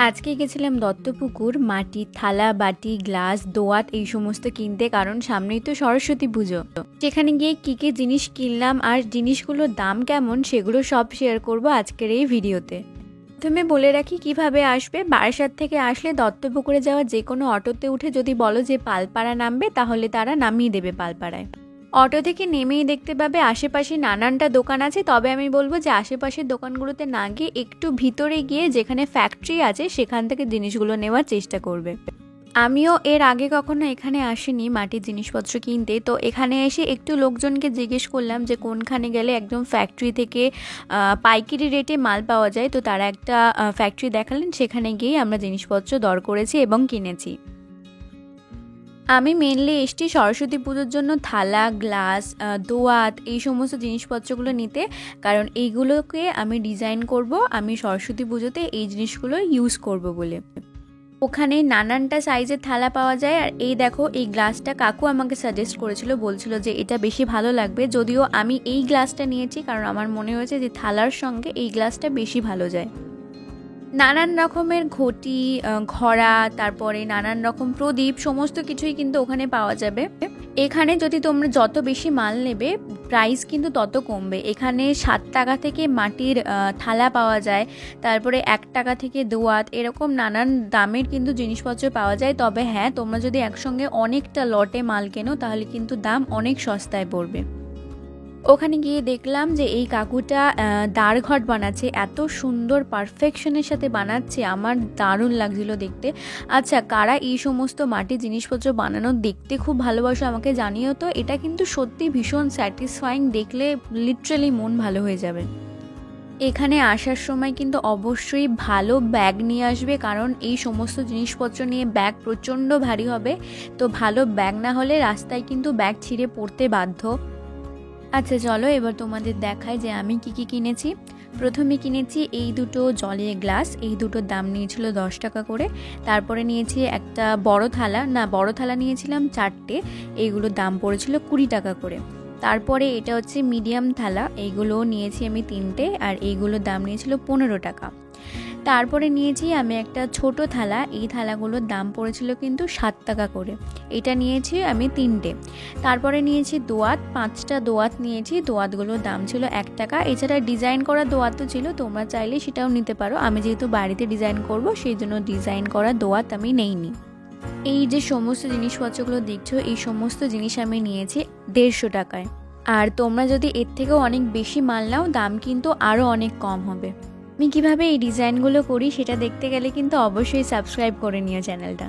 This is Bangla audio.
আজকে গেছিলাম দত্তপুকুর মাটির থালা বাটি গ্লাস দোয়াত এই সমস্ত কিনতে, কারণ সামনেই তো সরস্বতী পুজো। সেখানে গিয়ে কী কী জিনিস কিনলাম আর জিনিসগুলোর দাম কেমন সেগুলো সব শেয়ার করব আজকের এই ভিডিওতে। প্রথমে বলে রাখি কিভাবে আসবে। বারাসাত থেকে আসলে দত্তপুকুরে যাওয়া যে কোনো অটোতে উঠে যদি বলো যে পালপাড়া নামবে, তাহলে তারা নামিয়ে দেবে পালপাড়ায়। অটো থেকে নেমেই দেখতে পাবে আশেপাশে নানানটা দোকান আছে, তবে আমি বলবো যে আশেপাশের দোকানগুলোতে না গিয়ে একটু ভিতরে গিয়ে যেখানে ফ্যাক্টরি আছে সেখান থেকে জিনিসগুলো নেওয়ার চেষ্টা করবে। আমিও এর আগে কখনো এখানে আসিনি মাটির জিনিসপত্র কিনতে, তো এখানে এসে একটু লোকজনকে জিজ্ঞেস করলাম যে কোনখানে গেলে একদম ফ্যাক্টরি থেকে পাইকারি রেটে মাল পাওয়া যায়। তো তারা একটা ফ্যাক্টরি দেখালেন, সেখানে গিয়েই আমরা জিনিসপত্র দর করেছি এবং কিনেছি। আমি মেনলি এসছি সরস্বতী পুজোর জন্য থালা গ্লাস দোয়াত এই সমস্ত জিনিসপত্রগুলো নিতে, কারণ এইগুলোকে আমি ডিজাইন করব, আমি সরস্বতী পুজোতে এই জিনিসগুলো ইউজ করব বলে। ওখানে নানানটা সাইজের থালা পাওয়া যায়। আর এই দেখো, এই গ্লাসটা কাকু আমাকে সাজেস্ট করেছিল, বলছিল যে এটা বেশি ভালো লাগবে। যদিও আমি এই গ্লাসটা নিয়েছি কারণ আমার মনে হয়েছে যে থালার সঙ্গে এই গ্লাসটা বেশি ভালো যায়। নানান রকমের ঘটি ঘড়া, তারপরে নানান রকম প্রদীপ, সমস্ত কিছুই কিন্তু ওখানে পাওয়া যাবে। এখানে যদি তোমরা যত বেশি মাল নেবে প্রাইস কিন্তু তত কমবে। এখানে 7 টাকা থেকে মাটির থালা পাওয়া যায়, তারপরে 1 টাকা থেকে দোয়াত, এরকম নানান দামের কিন্তু জিনিসপত্র পাওয়া যায়। তবে হ্যাঁ, তোমরা যদি একসঙ্গে অনেকটা লটে মাল কেনো তাহলে কিন্তু দাম অনেক সস্তায় পড়বে। ওখানে গিয়ে দেখলাম যে এই কাকুটা দাঁড়ঘট বানাচ্ছে, এত সুন্দর পারফেকশনের সাথে বানাচ্ছে, আমার দারুণ লাগছিল দেখতে। আচ্ছা, কারা এই সমস্ত মাটির জিনিসপত্র বানানো দেখতে খুব ভালোবাসো আমাকে জানিও তো। এটা কিন্তু সত্যি ভীষণ স্যাটিসফাইং, দেখলে লিটারালি মন ভালো হয়ে যাবে। এখানে আসার সময় কিন্তু অবশ্যই ভালো ব্যাগ নিয়ে আসবে, কারণ এই সমস্ত জিনিসপত্র নিয়ে ব্যাগ প্রচণ্ড ভারী হবে। তো ভালো ব্যাগ না হলে রাস্তায় কিন্তু ব্যাগ ছিঁড়ে পড়তে বাধ্য। আচ্ছা চলো এবার তোমাদের দেখাই যে আমি কি কিনেছি। প্রথমে কিনেছি এই দুটো জলের গ্লাস, এই দুটোর দাম নিয়েছিল 10 টাকা করে। তারপরে নিয়েছি একটা বড় থালা নিয়েছিলাম 4টে, এইগুলোর দাম পড়েছিল 20 টাকা করে। তারপরে এটা হচ্ছে মিডিয়াম থালা, এইগুলো নিয়েছি আমি 3টে, আর এইগুলোর দাম নিয়েছিল 15 টাকা। তারপরে নিয়েছি আমি একটা ছোট থালা, এই থালাগুলোর দাম পড়েছিল কিন্তু 7 টাকা করে, এটা নিয়েছি আমি 3টে। তারপরে নিয়েছি দোয়াত, 5টা দোয়াত নিয়েছি, দোয়াতগুলোর দাম ছিল 1 টাকা। এছাড়া ডিজাইন করা দোয়াতও ছিল, তোমরা চাইলে সেটাও নিতে পারো। আমি যেহেতু বাড়িতে ডিজাইন করব সেই জন্য ডিজাইন করা দোয়াত আমি নেইনি। এই যে সমস্ত জিনিসপত্রগুলো দেখছো, এই সমস্ত জিনিস আমি নিয়েছি 150 টাকায়। আর তোমরা যদি এর থেকেও অনেক বেশি মাল নাও দাম কিন্তু আরও অনেক কম হবে। আমি কিভাবে এই ডিজাইনগুলো করি সেটা দেখতে গেলে কিন্তু অবশ্যই সাবস্ক্রাইব করে নিও চ্যানেলটা।